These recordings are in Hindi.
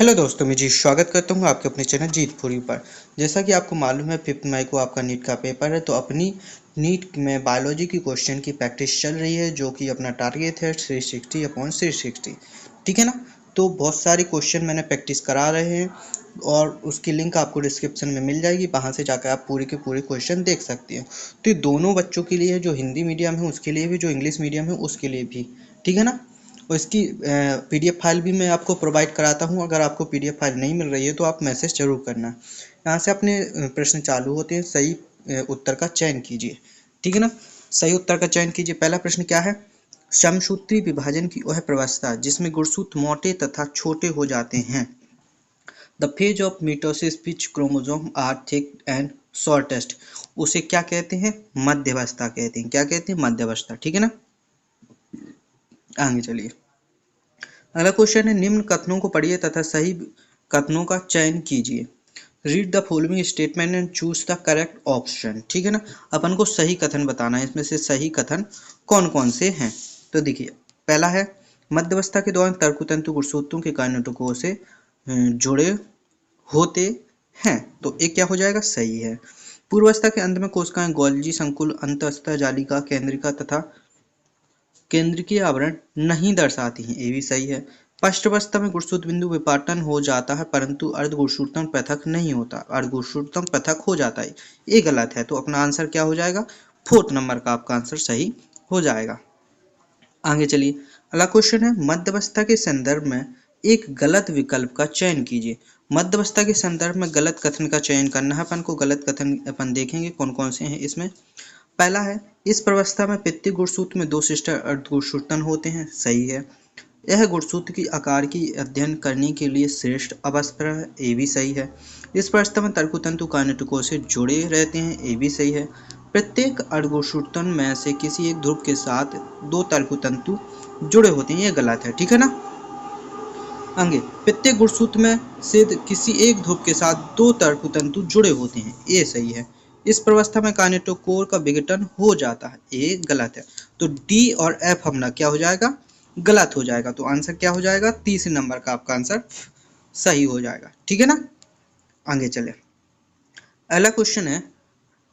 हेलो दोस्तों, मैं जी स्वागत करता हूँ आपके अपने चैनल जीत पूरी पर। जैसा कि आपको मालूम है 5 मई को आपका नीट का पेपर है, तो अपनी नीट में बायोलॉजी की क्वेश्चन की प्रैक्टिस चल रही है, जो कि अपना टारगेट है 360/360। ठीक है ना। तो बहुत सारे क्वेश्चन मैंने प्रैक्टिस करा रहे हैं और उसकी लिंक आपको डिस्क्रिप्शन में मिल जाएगी, वहाँ से जाकर आप पूरे के पूरे क्वेश्चन देख सकते हैं। तो ये दोनों बच्चों के लिए, जो हिंदी मीडियम है उसके लिए भी, जो इंग्लिश मीडियम है उसके लिए भी। ठीक है ना। और इसकी पीडीएफ फाइल भी मैं आपको प्रोवाइड कराता हूँ। अगर आपको पीडीएफ फाइल नहीं मिल रही है तो आप मैसेज जरूर करना। यहाँ से अपने प्रश्न चालू होते हैं। सही उत्तर का चयन कीजिए। ठीक है ना। सही उत्तर का चयन कीजिए। पहला प्रश्न क्या है? समसूत्री विभाजन की वह व्यवस्था जिसमें गुणसूत्र मोटे तथा छोटे हो जाते हैं। The phase of mitosis which chromosome are thick and shortest, उसे क्या कहते हैं? मध्यावस्था कहते हैं। क्या कहते हैं? मध्यावस्था। ठीक है ना। आगे चलिए। अगला क्वेश्चन है, निम्न कथनों को पढ़िए तथा सही कथनों का चयन कीजिए। Read the following statement and choose the correct option. ठीक है ना। अपन को सही कथन बताना है। इसमें से सही कथन कौन कौन से हैं? तो देखिए, पहला है मध्यावस्था के दौरान तर्कतंतु गुणसूत्रों के काइनेटोकोर से जुड़े होते हैं, तो एक क्या हो जाएगा? सही है। पूर्वावस्था के अंत में कोशिकाएं गोल्जी संकुल अंतःस्था जालिका केंद्रिका तथा केंद्रीय आवरण नहीं दर्शाती हैं, ये भी सही है। पृष्ठावस्था में गुणसूत्र बिंदु विपाटन हो जाता है परंतु अर्धगुणसूत्रम पृथक नहीं होता, अर्धगुणसूत्रम पृथक हो जाता है, ये गलत है। तो अपना आंसर क्या हो जाएगा? 4th नंबर का आपका आंसर सही हो जाएगा। आगे चलिए। अगला क्वेश्चन है, मध्यावस्था के संदर्भ में एक गलत विकल्प का चयन कीजिए। मध्यावस्था के संदर्भ में गलत कथन का चयन करना है अपन को। गलत कथन अपन देखेंगे कौन कौन से हैं इसमें। पहला है, इस प्रवस्था में पित्ती गुणसूत्र में 2 सिस्टर अर्धगुणसूत्रन होते हैं। सही है। यह गुणसूत्र की आकार की अध्ययन करने के लिए श्रेष्ठ अवस्था है। ये भी सही है। इस प्रवस्था में तर्कतंतु काइनेटोकोर से जुड़े रहते हैं। ये भी सही है। प्रत्येक अर्धगुणसूत्रन में से किसी एक ध्रुव के साथ 2 तर्कतंतु जुड़े होते हैं। ये गलत है। ठीक है ना। आगे, प्रत्येक गुणसूत्र में से किसी एक ध्रुव के साथ 2 तर्कतंतु जुड़े होते हैं। ये सही है। इस प्रवस्था में काइनेटोकोर का विघटन हो जाता है। ये गलत है। तो डी और एफ अपना क्या हो जाएगा? गलत हो जाएगा। तो आंसर क्या हो जाएगा? 30 नंबर का आपका आंसर सही हो जाएगा। ठीक है ना। आगे चले। अगला क्वेश्चन है,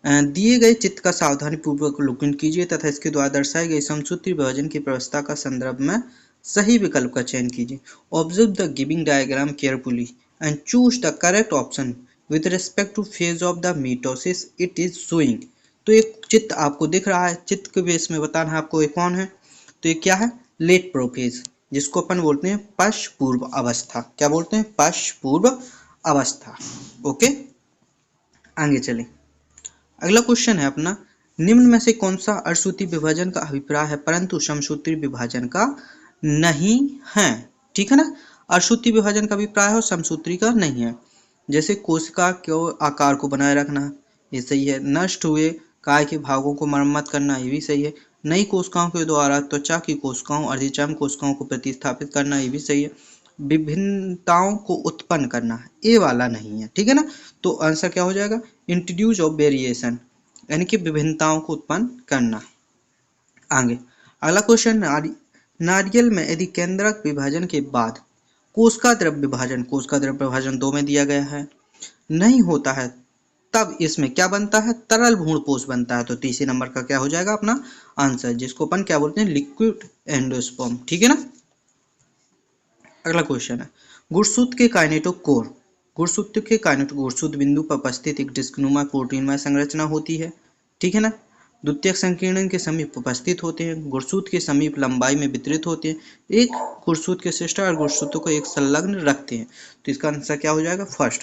दिए गए चित्र का सावधानी पूर्वक अवलोकन कीजिए तथा इसके द्वारा दर्शाई गई समसूत्री विभाजन की व्यवस्था का संदर्भ में सही विकल्प का चयन कीजिए। Observe the giving diagram carefully and choose the correct option with respect to phase of the mitosis it is showing. तो एक चित्र आपको दिख रहा है, चित्र के बेस में बताना है आपको ये कौन है। तो ये क्या है? लेट प्रोफेज, जिसको अपन बोलते हैं पश्च पूर्व अवस्था। क्या बोलते हैं? पश्च पूर्व अवस्था। ओके, आगे चले। अगला क्वेश्चन है अपना, निम्न में से कौन सा अर्धसूत्री विभाजन का अभिप्राय है परंतु समसूत्री विभाजन का नहीं है? ठीक है ना। अर्धसूत्री विभाजन का अभिप्राय है और समसूत्री का नहीं है। जैसे कोशिका के आकार को बनाए रखना, ये सही है। नष्ट हुए काय के भागों को मरम्मत करना, ये भी सही है। नई कोशिकाओं के द्वारा त्वचा की कोशिकाओं अर्धचर्म कोशिकाओं को प्रतिस्थापित करना, ये भी सही है। विभिन्नताओं को उत्पन्न करना, ये वाला नहीं है। ठीक है ना। तो आंसर क्या हो जाएगा? इंट्रोड्यूस ऑफ वेरिएशन, यानी कि विभिन्नताओं को उत्पन्न करना। आगे अगला क्वेश्चन, नारियल में यदि केंद्रक विभाजन के बाद कोशिका द्रव्य विभाजन, कोशिका द्रव्य विभाजन 2 में दिया गया है, नहीं होता है, तब इसमें क्या बनता है? तरल भ्रूणपोष बनता है। तो तीसरे नंबर का क्या हो जाएगा अपना आंसर, जिसको अपन क्या बोलते हैं? Liquid endosperm. ठीक है ना। अगला क्वेश्चन है, गुणसूत्र के काइनेटोकोर, गुणसूत्र के काइनेटोकोर गुणसूत्र बिंदु पर उपस्थित एक डिस्कनुमा प्रोटीनमय संरचना होती है। ठीक है ना। द्वितीयक संकीर्णन के समीप उपस्थित होते हैं। गुणसूत्र के समीप लंबाई में वितरित होते हैं। एक गुणसूत्र के सिस्टर और गुणसूत्रों को एक संलग्न रखते हैं। तो इसका आंसर क्या हो जाएगा? फर्स्ट,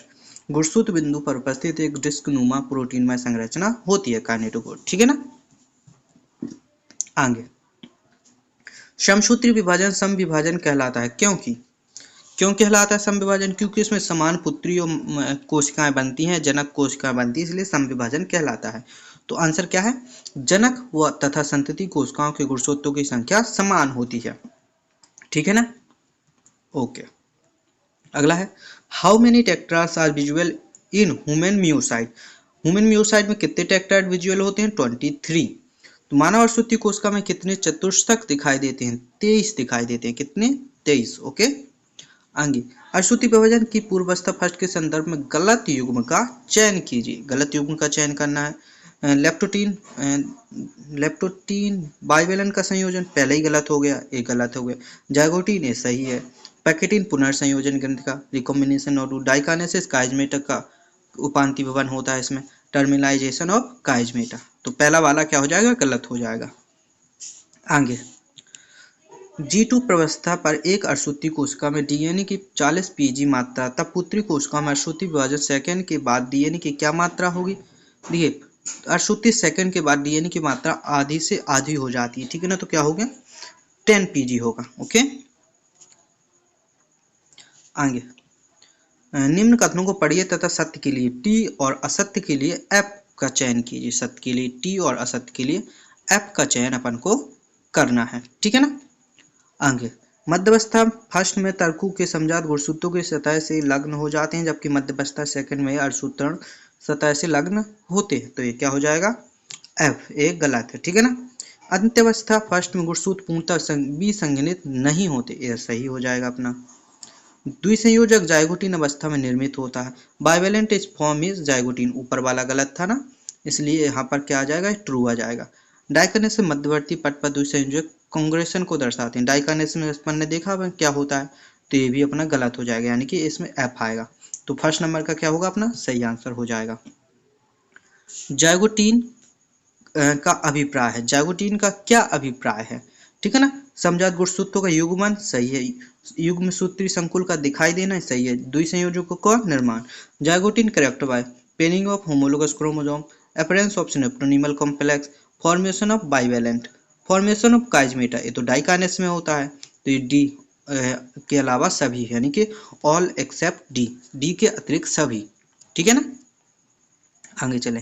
गुणसूत्र बिंदु पर उपस्थित एक डिस्कनुमा प्रोटीनमय संरचना होती है काइनेटोकोर। ठीक है ना। आगे, समसूत्री विभाजन सम विभाजन कहलाता है। क्यों कहलाता है समविभाजन? क्योंकि इसमें समान पुत्री कोशिकाएं बनती हैं, जनक कोशिकाएं बनती है, इसलिए समविभाजन कहलाता है। तो आंसर क्या है? जनक व तथा संतति कोशिकाओं के गुणसूत्रों की संख्या समान होती है। ठीक है ना। ओके। अगला है, how many tetrads are visual in human meiocyte. Human meiocyte में कितने टेट्राइड विजुअल होते हैं? 23। तो मानव अर्धसूत्री कोशिका में कितने चतुष्क दिखाई देते हैं? 23 दिखाई देते हैं। कितने? 23। ओके। आगे, अश्रुति विभाजन की पूर्वावस्था फर्स्ट के संदर्भ में गलत युग्म का चयन कीजिए। गलत युग्म का चयन करना है। लेप्टोटीन बाइवेलेंट का संयोजन पहले ही गलत हो गया, एक गलत हो गया। जाइगोटीन ये सही है। पैकेटिन पुनर्संयोजन ग्रंथि का रिकॉम्बिनेशन और डाइकाइनेसिस काइजमेटा का उपांति भवन होता है इसमें। टर्मिनाइजेशन ऑफ काइजमेटा, तो पहला वाला क्या हो जाएगा, गलत हो जाएगा। आगे, G2 प्रवस्था पर एक अश्रुति कोशिका में डीएनए की 40 pg मात्रा, तब पुत्री कोशिका में अश्रुति विभाजन सेकंड के बाद डीएनए की क्या मात्रा होगी। देखिए, अश्रुति सेकंड के बाद डीएनए की मात्रा आधी से आधी हो जाती है, ठीक है ना, तो क्या हो गया, 10 pg होगा। ओके, आगे, निम्न कथनों को पढ़िए तथा सत्य के लिए टी और असत्य के लिए एफ का चयन कीजिए। सत्य के लिए टी और असत्य के लिए एफ का चयन अपन को करना है, ठीक है ना। आगे, मध्यवस्था फर्स्ट में तर्कु के समजात गुणसूत्रों की सतह से लग्न हो जाते हैं, जबकि मध्यवस्था सेकंड में अर्धसूत्रण सतह से लग्न होते हैं, तो ये क्या हो जाएगा, एफ, एक गलत है, ठीक है ना। अंत्यावस्था फर्स्ट में गुणसूत्र पूर्णतः विसंघनित नहीं होते, यह सही हो जाएगा अपना। द्विसंयोजक जाइगोटीन अवस्था में निर्मित होता है। Bivalent is form is zygotene, ऊपर वाला गलत था ना, इसलिए यहाँ पर क्या आ जाएगा, ट्रू आ जाएगा। डाइकाइनेसिस मध्यवर्ती पट पर द्विसंयोजक कांग्रेशन को दर्शाते हैं। डाइकाइनेसिस में अपन ने देखा क्या होता है, तो ये भी अपना गलत हो जाएगा, यानी कि इसमें एफ आएगा। तो फर्स्ट नंबर का क्या होगा, अपना सही आंसर हो जाएगा। जाइगोटीन का अभिप्राय है, जाइगोटीन का क्या अभिप्राय है, ठीक है ना। समजात गुणसूत्रों का युग्मन सही है। युग्म सूत्री संकुल का दिखाई देना सही है। द्विसंयोजकों का निर्माण। Zygotene character by pairing of homologous chromosome, appearance of synaptonemal complex, formation of bivalent, formation of chiasmata, ये तो डाइकाइनेसिस में होता है, तो ये डी के अलावा सभी, यानी कि ऑल एक्सेप्ट डी, डी के अतिरिक्त सभी, ठीक है ना। आगे चले,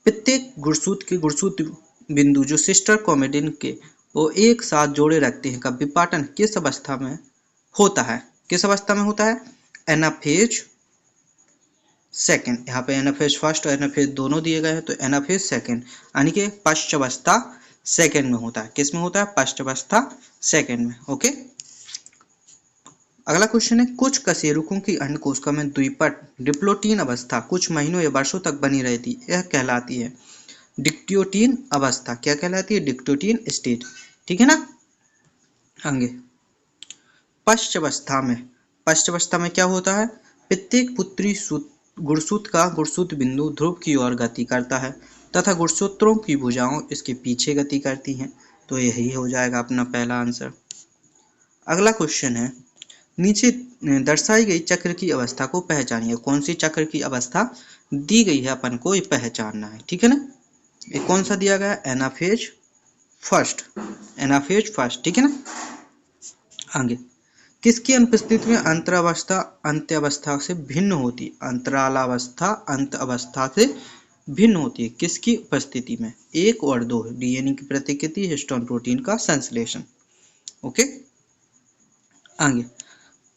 प्रत्येक गुणसूत्र के गुणसूत्र बिंदु जो सिस्टर क्रोमेटिन के वो एक साथ जोड़े रखते हैं का विपाटन किस अवस्था में होता है, किस अवस्था में होता है, एनाफेज सेकंड। यहाँ पे एनाफेज फर्स्ट और एनाफेज दोनों दिए गए हैं, तो एनाफेज सेकंड यानी कि पश्चावस्था सेकंड में होता है। किस में होता है, पश्चावस्था सेकंड में। ओके, अगला क्वेश्चन है, कुछ कशेरुकों की अंड कोशिका में द्विपट डिप्लोटीन अवस्था कुछ महीनों या वर्षों तक बनी रहती, यह कहलाती है डिक्टियोटीन अवस्था। क्या कहलाती है, डिक्टियोटीन स्टेट, ठीक है ना। आगे, पश्चावस्था में, पश्चावस्था में क्या होता है, प्रत्येक पुत्री गुणसूत्र का गुणसूत्र बिंदु ध्रुव की ओर गति करता है तथा गुणसूत्रों की भुजाओं इसके पीछे गति करती हैं, तो यही हो जाएगा अपना पहला आंसर। अगला क्वेश्चन है, नीचे दर्शाई गई चक्र की अवस्था को पहचानिए। कौन सी चक्र की अवस्था दी गई है, अपन को ये पहचानना है, ठीक है ना। ये कौन सा दिया गया, एनाफेज फर्स्ट, एनाफेज फर्स्ट, ठीक है ना। आगे, किसकी अनुपस्थिति में अंतरावस्था अंत्यावस्था से भिन्न होती है, अंतरालावस्था अंत अवस्था से भिन्न होती है, किसकी उपस्थिति में, एक और दो, डीएनए की प्रतिकृति, हिस्टोन प्रोटीन का संश्लेषण। ओके, आगे,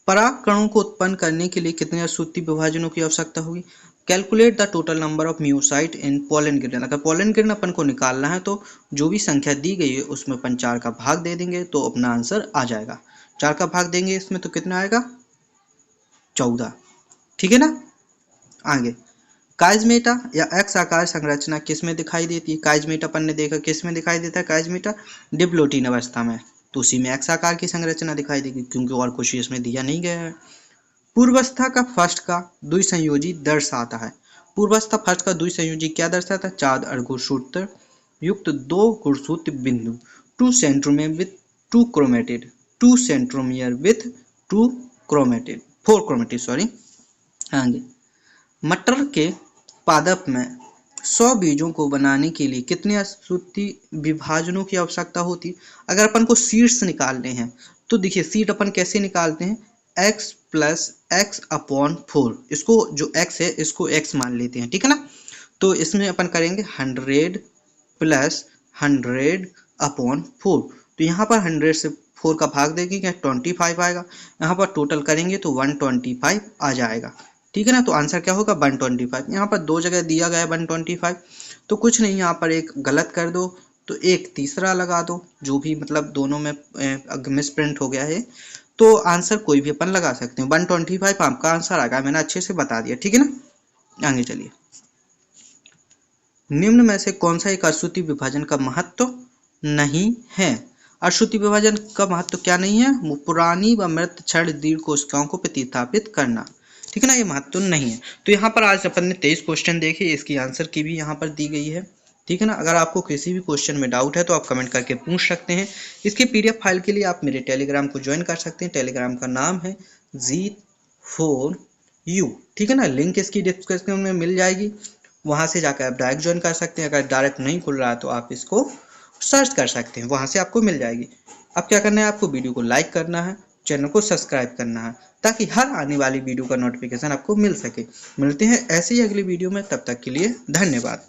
पराग कणों को उत्पन्न करने के लिए कितने अश्रुति विभाजनों की आवश्यकता होगी। Calculate the total number of म्यूसाइट in pollen grain. अगर पोलन ग्रेन अपन को निकालना है तो जो भी संख्या दी गई है उसमें अपन 4 का भाग दे देंगे तो अपना आंसर आ जाएगा। 4 का भाग देंगे इसमें तो कितना आएगा, 14, ठीक है ना। आगे, काइजमेटा या एक्स आकार संरचना किसमें दिखाई देती है। काइजमेटा अपन ने देखा किसमें दिखाई देता है, काइजमेटा डिप्लोटीन अवस्था में, तो उसी में एक्स आकार की संरचना दिखाई देगी, क्योंकि और कुछ इसमें दिया नहीं गया है। पूर्वस्था का फर्स्ट का द्विसंयोजी दर्शाता है। पूर्वस्था फर्स्ट का द्विसंयोजी क्या दर्शाता है, 4 अर्धसूत्र युक्त 2 गुणसूत्र बिंदु, 2 centromere with 2 chromatid, 2 centromere with 2 chromatid, 4 chromatid sorry. आगे, मटर के पादप में 100 बीजों को बनाने के लिए कितने अश्रुति विभाजनों की आवश्यकता होती है। अगर अपन को सीड्स निकालने हैं तो देखिए सीड अपन कैसे निकालते हैं, x प्लस एक्स अपॉन 4, इसको जो x है इसको x मान लेते हैं, ठीक है ना। तो इसमें अपन करेंगे 100 प्लस 100 अपॉन 4, तो यहाँ पर 100 से 4 का भाग देंगे क्या 25 आएगा, यहाँ पर टोटल करेंगे तो 125 आ जाएगा, ठीक है ना। तो आंसर क्या होगा 125। यहाँ पर 2 जगह दिया गया है 125, तो कुछ नहीं, यहाँ पर एक गलत कर दो तो एक तीसरा लगा दो, जो भी मतलब दोनों में मिस प्रिंट हो गया है तो आंसर कोई भी अपन लगा सकते हैं। 125 आपका आंसर आ गया, मैंने अच्छे से बता दिया, ठीक है ना। आगे चलिए, निम्न में से कौन सा एक अश्रुति विभाजन का महत्व नहीं है। अश्रुति विभाजन का महत्व क्या नहीं है? पुरानी व मृत क्षण दीर्घ कोशिकाओं को प्रतिस्थापित करना, ठीक है ना, ये महत्व नहीं है। तो यहाँ पर आज अपन ने 23 क्वेश्चन देखे, इसकी आंसर की भी यहाँ पर दी गई है, ठीक है ना। अगर आपको किसी भी क्वेश्चन में डाउट है तो आप कमेंट करके पूछ सकते हैं। इसके पीडीएफ फाइल के लिए आप मेरे टेलीग्राम को ज्वाइन कर सकते हैं। टेलीग्राम का नाम है G4U, ठीक है ना। लिंक इसकी डिस्क्रिप्शन में मिल जाएगी, वहां से जाकर आप डायरेक्ट ज्वाइन कर सकते हैं। अगर डायरेक्ट नहीं खुल रहा है तो आप इसको सर्च कर सकते हैं, वहां से आपको मिल जाएगी। अब क्या करना है, आपको वीडियो को लाइक करना है, चैनल को सब्सक्राइब करना है, ताकि हर आने वाली वीडियो का नोटिफिकेशन आपको मिल सके। मिलते हैं ऐसे ही अगली वीडियो में, तब तक के लिए धन्यवाद।